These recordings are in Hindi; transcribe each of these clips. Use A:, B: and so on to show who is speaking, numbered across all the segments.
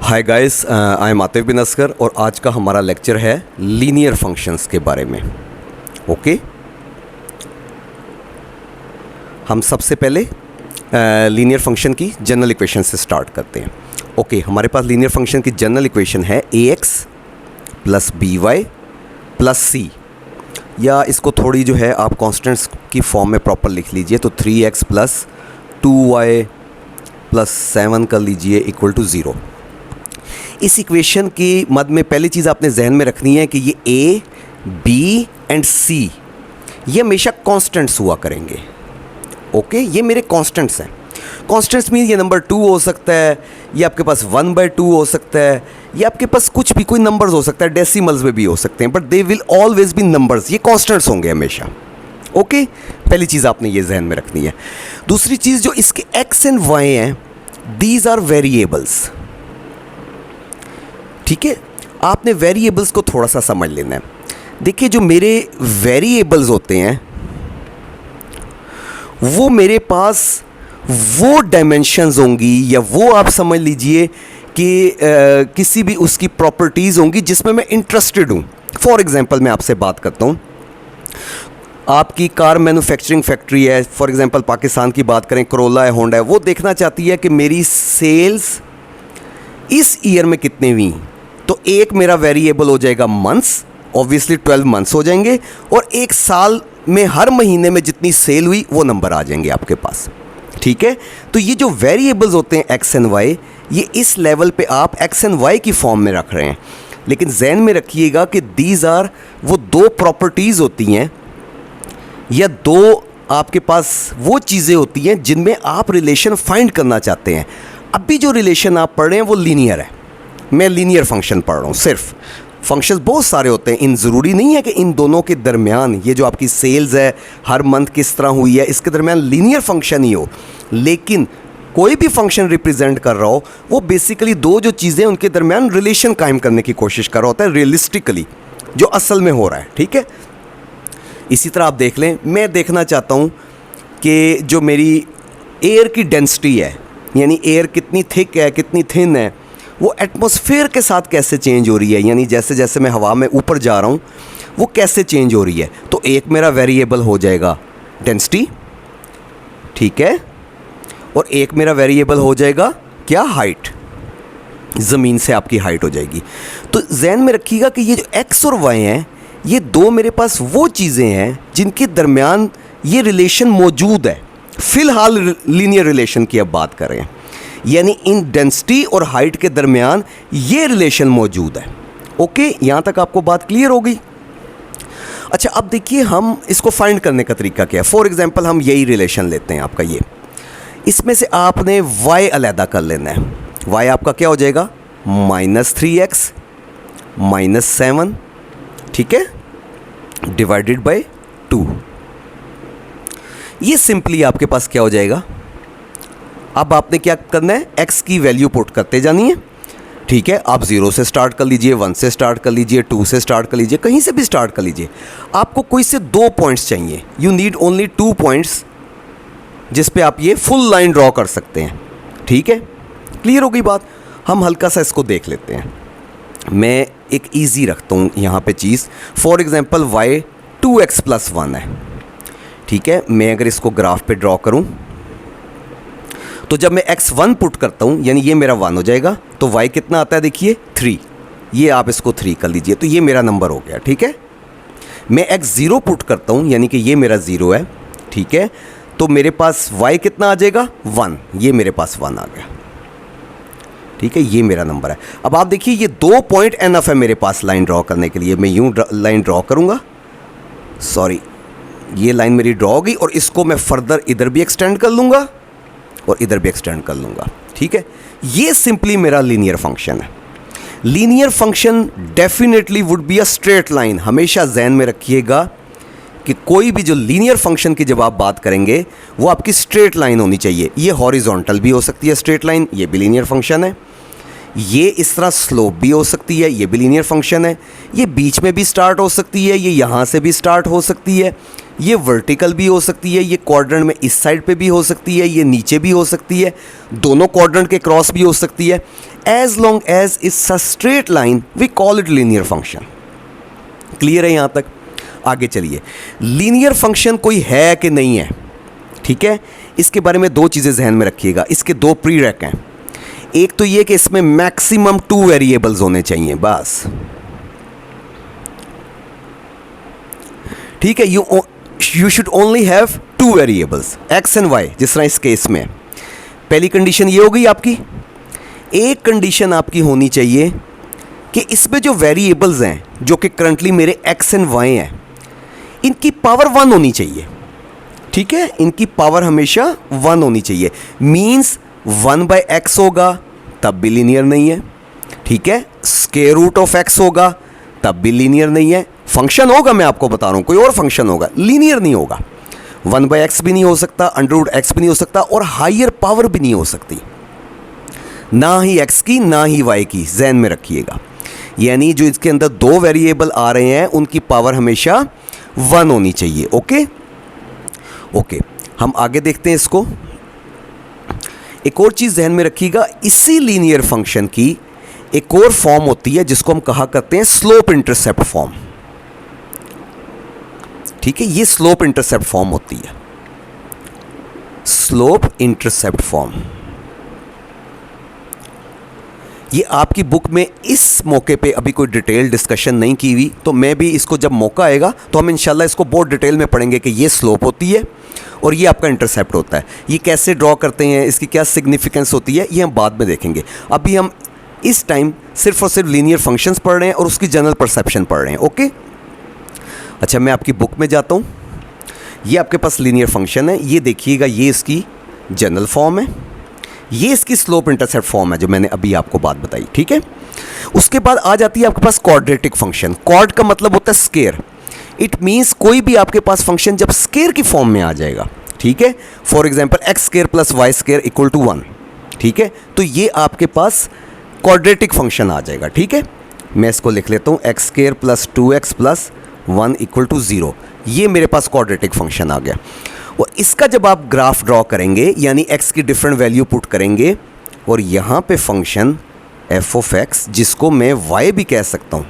A: Hi guys, I am Atif bin Asgar और आज का हमारा लेक्चर है लीनियर फंक्शंस के बारे में। ओके, हम सबसे पहले लीनियर फंक्शन की जनरल इक्वेशन से स्टार्ट करते हैं। ओके, हमारे पास लीनियर फंक्शन की जनरल इक्वेशन है ax plus b y plus c, या इसको थोड़ी जो है आप कॉन्स्टेंट्स की फॉर्म में प्रॉपर लिख लीजिए तो 3x प्लस 2y प्लस 7 कर लीजिए इक्वल टू 0। इस इक्वेशन की मद में पहली चीज़ आपने जहन में रखनी है कि ये a, b एंड c ये हमेशा कांस्टेंट्स हुआ करेंगे। ओके, ये मेरे कांस्टेंट्स हैं। कांस्टेंट्स मीन ये नंबर 2 हो सकता है, ये आपके पास 1/2 हो सकता है, ये आपके पास कुछ भी कोई नंबर्स हो सकता है, डेसिमल्स में भी हो सकते हैं, but they will always be numbers. ये कांस्टेंट्स होंगे हमेशा। ओके, पहली चीज़ आपने ये जहन में रखनी है। दूसरी चीज़, जो इसके x एंड y हैं, दीज आर वेरिएबल्स। ठीक है, आपने वेरिएबल्स को थोड़ा सा समझ लेना है। देखिए, जो मेरे वेरिएबल्स होते हैं वो मेरे पास वो डायमेंशंस होंगी, या वो आप समझ लीजिए कि किसी भी उसकी प्रॉपर्टीज़ होंगी जिसमें मैं इंटरेस्टेड हूँ। फॉर एग्जांपल मैं आपसे बात करता हूँ, आपकी कार मैन्युफैक्चरिंग फैक्ट्री है, फॉर एग्जांपल पाकिस्तान की बात करें, करोला है, होंडा है, वो देखना चाहती है कि मेरी सेल्स इस ईयर में कितने हुई। तो एक मेरा वेरिएबल हो जाएगा मंथ्स, ऑब्वियसली 12 मंथ्स हो जाएंगे, और एक साल में हर महीने में जितनी सेल हुई वो नंबर आ जाएंगे आपके पास। ठीक है, तो ये जो वेरिएबल्स होते हैं एक्स एंड वाई, ये इस लेवल पे आप एक्स एंड वाई की फॉर्म में रख रहे हैं। लेकिन जहन में रखिएगा कि दीज आर वो दो प्रॉपर्टीज़ होती हैं, या दो आपके पास वो चीज़ें होती हैं जिनमें आप रिलेशन फाइंड करना चाहते हैं। अभी जो रिलेशन आप पढ़ रहे हैं वो लीनियर है, मैं लीनियर फंक्शन पढ़ रहा हूँ। सिर्फ फंक्शंस बहुत सारे होते हैं, इन ज़रूरी नहीं है कि इन दोनों के दरमियान, ये जो आपकी सेल्स है हर मंथ किस तरह हुई है, इसके दरमियान लीनियर फंक्शन ही हो। लेकिन कोई भी फंक्शन रिप्रेजेंट कर रहा हो, वो बेसिकली दो जो चीज़ें उनके दरमियान रिलेशन कायम करने की कोशिश कर रहा होता है, रियलिस्टिकली, जो असल में हो रहा है। ठीक है, इसी तरह आप देख लें, मैं देखना चाहता हूँ कि जो मेरी एयर की डेंसिटी है, यानी एयर कितनी थिक है कितनी थिन है, वो एटमॉस्फेयर के साथ कैसे चेंज हो रही है, यानी जैसे जैसे मैं हवा में ऊपर जा रहा हूँ वो कैसे चेंज हो रही है। तो एक मेरा वेरिएबल हो जाएगा डेंसिटी, ठीक है, और एक मेरा वेरिएबल हो जाएगा क्या, हाइट, ज़मीन से आपकी हाइट हो जाएगी। तो जहन में रखिएगा कि ये जो एक्स और वाई हैं, ये दो मेरे पास वो चीज़ें हैं जिनके दरमियान ये रिलेशन मौजूद है। फ़िलहाल लीनियर रिलेशन की अब बात करें, यानी इन डेंसिटी और हाइट के दरमियान ये रिलेशन मौजूद है। ओके, यहाँ तक आपको बात क्लियर हो गई। अच्छा, अब देखिए हम इसको फाइंड करने का तरीका क्या है। फॉर एग्जांपल हम यही रिलेशन लेते हैं आपका ये, इसमें से आपने y अलहदा कर लेना है। y आपका क्या हो जाएगा, -3x -7, ठीक है, डिवाइडेड बाय 2। ये सिंपली आपके पास क्या हो जाएगा। अब आपने क्या करना है, x की वैल्यू पुट करते जानी है। ठीक है, आप 0 से स्टार्ट कर लीजिए, 1 से स्टार्ट कर लीजिए, 2 से स्टार्ट कर लीजिए, कहीं से भी स्टार्ट कर लीजिए। आपको कोई से 2 पॉइंट्स चाहिए, यू नीड ओनली 2 पॉइंट्स जिस पे आप ये फुल लाइन ड्रॉ कर सकते हैं। ठीक है, क्लियर हो गई बात। हम हल्का सा इसको देख लेते हैं। मैं एक ईजी रखता हूँ यहाँ पे चीज़। फॉर एग्जांपल y 2x + 1 है। ठीक है, मैं अगर इसको ग्राफ पे ड्रॉ करूँ तो जब मैं x1 पुट करता हूँ, यानी ये मेरा 1 हो जाएगा, तो y कितना आता है देखिए 3, ये आप इसको 3 कर लीजिए, तो ये मेरा नंबर हो गया। ठीक है, मैं x0 पुट करता हूँ, यानी कि ये मेरा 0 है। ठीक है, तो मेरे पास y कितना आ जाएगा 1, ये मेरे पास 1 आ गया। ठीक है, ये मेरा नंबर है। अब आप देखिए, ये 2 पॉइंट एनफ है मेरे पास लाइन ड्रॉ करने के लिए। मैं यूँ लाइन ड्रॉ करूँगा, सॉरी, ये लाइन मेरी ड्रॉ होगी, और इसको मैं फर्दर इधर भी एक्सटेंड कर लूँगा और इधर भी एक्सटेंड कर लूँगा। ठीक है, ये सिंपली मेरा लीनियर फंक्शन है। Linear function definitely would be a straight line. हमेशा जहन में रखिएगा कि कोई भी जो लीनियर फंक्शन की जब आप बात करेंगे वो आपकी स्ट्रेट लाइन होनी चाहिए। ये हॉरिजॉन्टल भी हो सकती है स्ट्रेट लाइन, ये भी लीनियर फंक्शन है। ये इस तरह स्लोप भी हो सकती है, ये भी लीनियर फंक्शन है। ये बीच में भी स्टार्ट हो सकती है, ये यहाँ से भी स्टार्ट हो सकती है, ये वर्टिकल भी हो सकती है, ये क्वाड्रेंट में इस साइड पे भी हो सकती है, ये नीचे भी हो सकती है, दोनों क्वाड्रेंट के क्रॉस भी हो सकती है। As long as it's a straight line we call it linear function. Clear है यहाँ तक? आगे चलिए, लीनियर फंक्शन कोई है कि नहीं है, ठीक है, इसके बारे में दो चीज़ें जहन में रखिएगा। इसके दो प्रीरेक हैं। एक तो ये कि इसमें मैक्सिमम 2 वेरिएबल्स होने चाहिए बस, ठीक है। You should only have 2 variables X and Y, जिस तरह इस केस में। पहली कंडीशन ये हो गई आपकी। एक कंडीशन आपकी होनी चाहिए कि इसमें जो वेरिएबल्स हैं, जो कि करंटली मेरे एक्स एंड वाई हैं, इनकी पावर 1 होनी चाहिए, ठीक है। इनकी पावर हमेशा 1 होनी चाहिए। मीन्स 1/x होगा तब भी लीनियर नहीं है, ठीक है। स्क्वायर रूट ऑफ x होगा तब भी लीनियर नहीं है। फंक्शन होगा, मैं आपको बता रहा हूं, कोई और फंक्शन होगा, लीनियर नहीं होगा। 1/x भी नहीं हो सकता, √x भी नहीं हो सकता, और हायर पावर भी नहीं हो सकती, ना ही x की ना ही y की, ज़हन में रखिएगा। यानी जो इसके अंदर 2 वेरिएबल आ रहे हैं उनकी पावर हमेशा 1 होनी चाहिए। ओके ओके, हम आगे देखते हैं इसको। एक और चीज़ ध्यान में रखिएगा, इसी लीनियर फंक्शन की एक और फॉर्म होती है जिसको हम कहा करते हैं स्लोप इंटरसेप्ट फॉर्म, ठीक है। ये स्लोप इंटरसेप्ट फॉर्म होती है, स्लोप इंटरसेप्ट फॉर्म। ये आपकी बुक में इस मौके पे अभी कोई डिटेल डिस्कशन नहीं की हुई, तो मैं भी इसको जब मौका आएगा तो हम इंशाल्लाह इसको बहुत डिटेल में पढ़ेंगे कि ये स्लोप होती है और ये आपका इंटरसेप्ट होता है। ये कैसे ड्रॉ करते हैं, इसकी क्या सिग्निफिकेंस होती है, ये हम बाद में देखेंगे। अभी हम इस टाइम सिर्फ और सिर्फ लीनियर फंक्शंस पढ़ रहे हैं और उसकी जनरल परसेप्शन पढ़ रहे हैं। ओके, अच्छा, मैं आपकी बुक में जाता हूँ। ये आपके पास लीनियर फंक्शन है, ये देखिएगा, ये इसकी जनरल फॉर्म है, ये इसकी स्लोप इंटरसेप्ट फॉर्म है जो मैंने अभी आपको बात बताई, ठीक है। उसके बाद आ जाती है आपके पास क्वाड्रेटिक फंक्शन। क्वाड का मतलब होता है स्क्वायर। इट मीन्स कोई भी आपके पास फंक्शन जब स्क्वायर की फॉर्म में आ जाएगा, ठीक है। फॉर एग्जांपल x² + y² = 1, ठीक है, तो ये आपके पास क्वाड्रेटिक फंक्शन आ जाएगा, ठीक है। मैं इसको लिख लेता हूँ, x² + 2x + 1 = 0। ये मेरे पास क्वाड्रेटिक फंक्शन आ गया। और इसका जब आप ग्राफ ड्रॉ करेंगे, यानी x की डिफरेंट वैल्यू पुट करेंगे, और यहाँ पे फंक्शन f(x), जिसको मैं y भी कह सकता हूँ,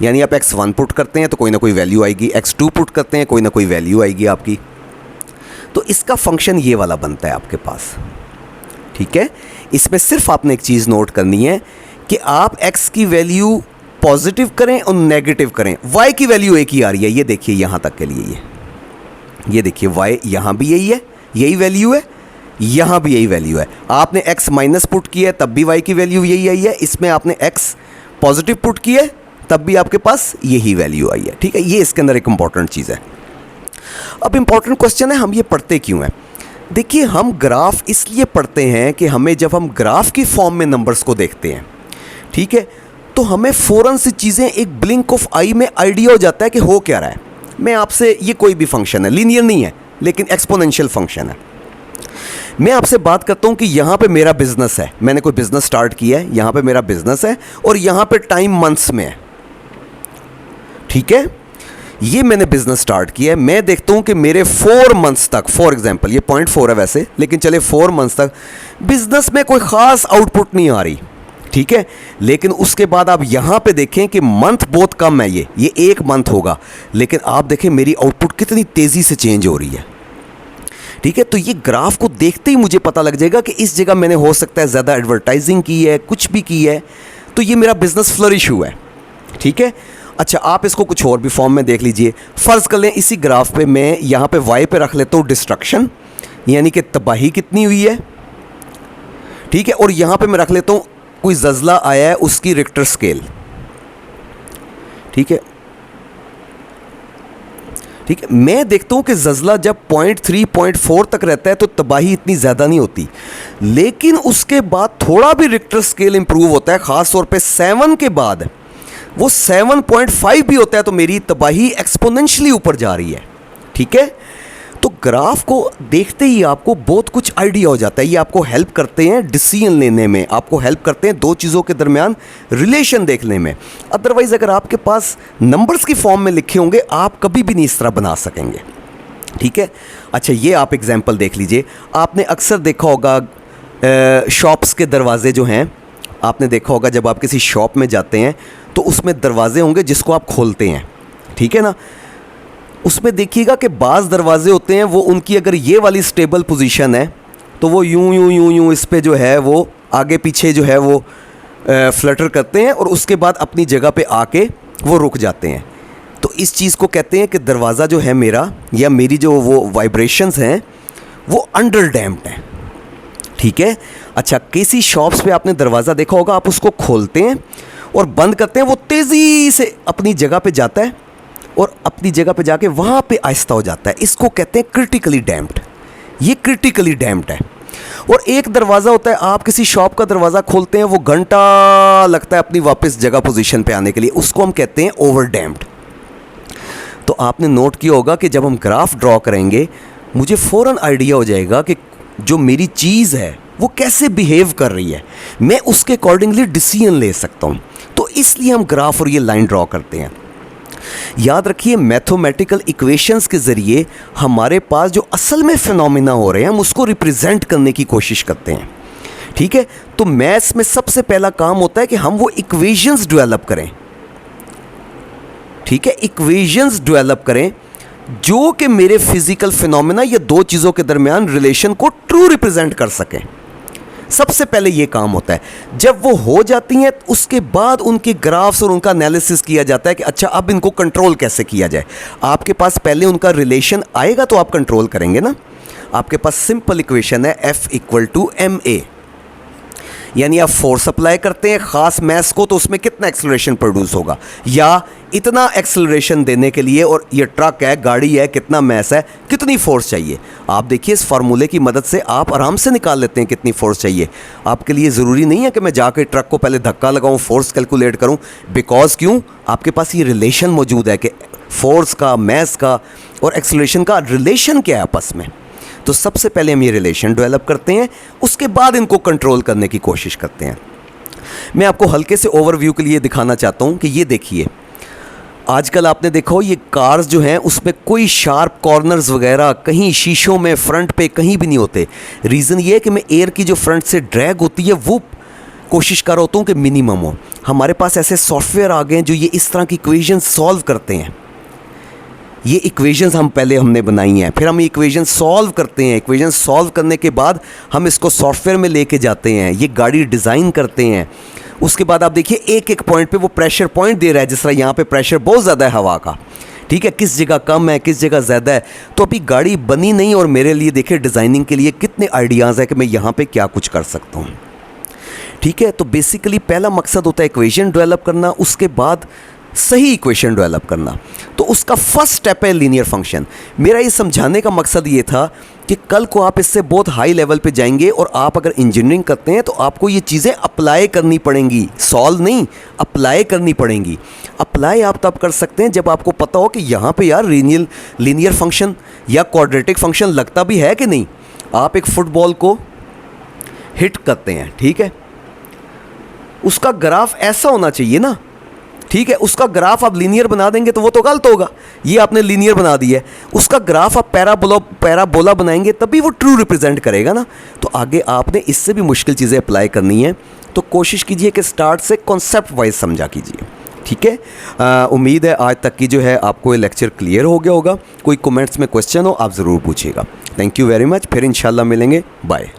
A: यानी आप x1 पुट करते हैं तो कोई ना कोई वैल्यू आएगी, x2 पुट करते हैं कोई ना कोई वैल्यू आएगी आपकी, तो इसका फंक्शन ये वाला बनता है आपके पास, ठीक है। इसमें सिर्फ आपने एक चीज़ नोट करनी है कि आप x की वैल्यू पॉजिटिव करें और नेगेटिव करें। y की वैल्यू एक ही आ रही है, ये देखिए यहाँ तक के लिए, ये देखिए y यहाँ भी यही है, यही वैल्यू है, यहाँ भी यही वैल्यू है। आपने x माइनस पुट किया है तब भी y की वैल्यू यही आई है, इसमें आपने x पॉजिटिव पुट किया है तब भी आपके पास यही वैल्यू आई है, ठीक है। ये इसके अंदर एक इंपॉर्टेंट चीज़ है। अब इंपॉर्टेंट क्वेश्चन है, हम ये पढ़ते क्यों हैं? देखिए, हम ग्राफ इसलिए पढ़ते हैं कि हमें जब हम ग्राफ की फॉर्म में नंबर्स को देखते हैं, ठीक है, तो हमें फ़ौरन से चीज़ें एक ब्लिंक ऑफ आई में आइडिया हो जाता है कि हो क्या रहा है। मैं आपसे, ये कोई भी फंक्शन है, लीनियर नहीं है लेकिन एक्सपोनेंशियल फंक्शन है। मैं आपसे बात करता हूं कि यहां पे मेरा बिजनेस है, मैंने कोई बिजनेस स्टार्ट किया है, यहां पे मेरा बिजनेस है और यहां पे टाइम मंथ्स में है, ठीक है। ये मैंने बिजनेस स्टार्ट किया है, मैं देखता हूं कि मेरे 4 मंथ्स तक, फॉर एग्जांपल ये 0.4 है वैसे, लेकिन चले 4 मंथ्स तक बिजनेस में कोई ख़ास आउटपुट नहीं आ रही, ठीक है। लेकिन उसके बाद आप यहाँ पे देखें कि मंथ बहुत कम है, ये 1 मंथ होगा, लेकिन आप देखें मेरी आउटपुट कितनी तेज़ी से चेंज हो रही है, ठीक है। तो ये ग्राफ को देखते ही मुझे पता लग जाएगा कि इस जगह मैंने हो सकता है ज़्यादा एडवर्टाइजिंग की है, कुछ भी की है, तो ये मेरा बिजनेस फ्लरिश हुआ है, ठीक है। अच्छा, आप इसको कुछ और भी फॉर्म में देख लीजिए। फ़र्ज़ कर लें इसी ग्राफ पे मैं यहाँ पे y पे रख लेता हूँ डिस्ट्रक्शन, यानी कि तबाही कितनी हुई है, ठीक है, और यहाँ पे मैं रख लेता हूँ कोई ज़लज़ला आया है उसकी रिक्टर स्केल, ठीक है, ठीक है। मैं देखता हूँ कि ज़लज़ला जब 0.3 0.4 तक रहता है तो तबाही इतनी ज़्यादा नहीं होती, लेकिन उसके बाद थोड़ा भी रिक्टर स्केल इंप्रूव होता है, ख़ास तौर पे 7 के बाद वो 7.5 भी होता है, तो मेरी तबाही एक्सपोनेंशियली ऊपर जा रही है, ठीक है। तो ग्राफ को देखते ही आपको बहुत कुछ आइडिया हो जाता है। ये आपको हेल्प करते हैं डिसीजन लेने में, आपको हेल्प करते हैं दो चीज़ों के दरमियान रिलेशन देखने में। अदरवाइज़ अगर आपके पास नंबर्स की फॉर्म में लिखे होंगे आप कभी भी नहीं इस तरह बना सकेंगे, ठीक है। अच्छा, ये आप एग्जाम्पल देख लीजिए। आपने अक्सर देखा होगा शॉप्स के दरवाजे जो हैं, आपने देखा होगा जब आप किसी शॉप में जाते हैं तो उसमें दरवाजे होंगे जिसको आप खोलते हैं, ठीक है ना। उसमें देखिएगा कि बाज़ दरवाजे होते हैं वो उनकी अगर ये वाली स्टेबल पोजीशन है तो वो यूं यूं यूं यूं इस पे जो है वो आगे पीछे जो है वो फ्लटर करते हैं और उसके बाद अपनी जगह पे आके वो रुक जाते हैं। तो इस चीज़ को कहते हैं कि दरवाज़ा जो है मेरा या मेरी जो वो वाइब्रेशंस हैं वो अंडर डैम्प्ड हैं, ठीक है। अच्छा, किसी शॉप्स पे आपने दरवाज़ा देखा होगा, आप उसको खोलते हैं और बंद करते हैं, वो तेज़ी से अपनी जगह पे जाता है और अपनी जगह पे जाके वहाँ पे आहिस्ता हो जाता है। इसको कहते हैं क्रिटिकली डैम्प्ड। ये क्रिटिकली डैम्प्ड है। और एक दरवाज़ा होता है, आप किसी शॉप का दरवाज़ा खोलते हैं, वो घंटा लगता है अपनी वापस जगह पोजीशन पे आने के लिए, उसको हम कहते हैं ओवर डैम्प्ड। तो आपने नोट किया होगा कि जब हम ग्राफ ड्रॉ करेंगे मुझे फ़ौरन आइडिया हो जाएगा कि जो मेरी चीज़ है वो कैसे बिहेव कर रही है, मैं उसके अकॉर्डिंगली डिसीजन ले सकता हूँ। तो इसलिए हम ग्राफ और ये लाइन ड्रॉ करते हैं। याद रखिए, मैथमेटिकल इक्वेशंस के ज़रिए हमारे पास जो असल में फिनोमिना हो रहे हैं हम उसको रिप्रेजेंट करने की कोशिश करते हैं, ठीक है। तो मैथ्स में सबसे पहला काम होता है कि हम वो इक्वेशंस डेवलप करें, ठीक है। इक्वेशंस डेवलप करें जो कि मेरे फिजिकल फिनोमिना या दो चीज़ों के दरमियान रिलेशन को ट्रू रिप्रेजेंट कर सकें। सबसे पहले ये काम होता है। जब वो हो जाती हैं उसके बाद उनके ग्राफ्स और उनका एनालिसिस किया जाता है कि अच्छा अब इनको कंट्रोल कैसे किया जाए। आपके पास पहले उनका रिलेशन आएगा तो आप कंट्रोल करेंगे ना। आपके पास सिंपल इक्वेशन है F = ma, यानी आप फोर्स अप्लाई करते हैं ख़ास मैस को तो उसमें कितना एक्सेलरेशन प्रोड्यूस होगा, या इतना एक्सेलरेशन देने के लिए, और ये ट्रक है, गाड़ी है, कितना मैस है, कितनी फोर्स चाहिए। आप देखिए इस फार्मूले की मदद से आप आराम से निकाल लेते हैं कितनी फोर्स चाहिए। आपके लिए ज़रूरी नहीं है कि मैं जाकर ट्रक को पहले धक्का लगाऊं, फोर्स कैलकुलेट करूं, बिकॉज क्यों, आपके पास ये रिलेशन मौजूद है कि फोर्स का, मैस का और एक्सेलरेशन का रिलेशन क्या है आपस में। तो सबसे पहले हम ये रिलेशन डेवलप करते हैं, उसके बाद इनको कंट्रोल करने की कोशिश करते हैं। मैं आपको हल्के से ओवरव्यू के लिए दिखाना चाहता हूँ कि ये देखिए, आजकल आपने देखा हो ये कार्स जो हैं उसमें कोई शार्प कॉर्नर्स वगैरह कहीं शीशों में, फ्रंट पे कहीं भी नहीं होते। रीज़न ये है कि मैं एयर की जो फ्रंट से ड्रैग होती है वो कोशिश कर रहा होता हूँ कि मिनिमम हो। हमारे पास ऐसे सॉफ्टवेयर आ गए हैं जो ये इस तरह की इक्वेशन सॉल्व करते हैं। ये इक्वेशंस हमने बनाई हैं, फिर हम इक्वेशन सॉल्व करते हैं। इक्वेशन सॉल्व करने के बाद हम इसको सॉफ्टवेयर में लेके जाते हैं, ये गाड़ी डिज़ाइन करते हैं। उसके बाद आप देखिए एक एक पॉइंट पे वो प्रेशर पॉइंट दे रहा है, जिस तरह यहाँ पे प्रेशर बहुत ज़्यादा है हवा का, ठीक है, किस जगह कम है, किस जगह ज़्यादा है। तो अभी गाड़ी बनी नहीं और मेरे लिए देखिए डिज़ाइनिंग के लिए कितने आइडियाज़ है कि मैं यहाँ पे क्या कुछ कर सकता हूँ, ठीक है। तो बेसिकली पहला मकसद होता है इक्वेशन डेवलप करना, उसके बाद सही इक्वेशन डेवलप करना। तो उसका फर्स्ट स्टेप है लीनियर फंक्शन। मेरा ये समझाने का मकसद ये था कि कल को आप इससे बहुत हाई लेवल पे जाएंगे और आप अगर इंजीनियरिंग करते हैं तो आपको ये चीज़ें अप्लाई करनी पड़ेंगी, सॉल्व नहीं, अप्लाई करनी पड़ेंगी। अप्लाई आप तब कर सकते हैं जब आपको पता हो कि यहाँ पे यार लीनियर फंक्शन या क्वाड्रेटिक फंक्शन लगता भी है कि नहीं। आप एक फुटबॉल को हिट करते हैं, ठीक है, उसका ग्राफ ऐसा होना चाहिए ना, ठीक है। उसका ग्राफ आप लीनियर बना देंगे तो वो तो गलत होगा। ये आपने लीनियर बना दिया है, उसका ग्राफ आप पैराबोला बनाएंगे तभी वो ट्रू रिप्रेजेंट करेगा ना। तो आगे आपने इससे भी मुश्किल चीज़ें अप्लाई करनी है, तो कोशिश कीजिए कि स्टार्ट से कॉन्सेप्ट वाइज समझा कीजिए, ठीक है। उम्मीद है आज तक की जो है आपको ये लेक्चर क्लियर हो गया होगा। कोई कमेंट्स में क्वेश्चन हो आप ज़रूर पूछिएगा। थैंक यू वेरी मच, फिर इंशाल्लाह मिलेंगे, बाय।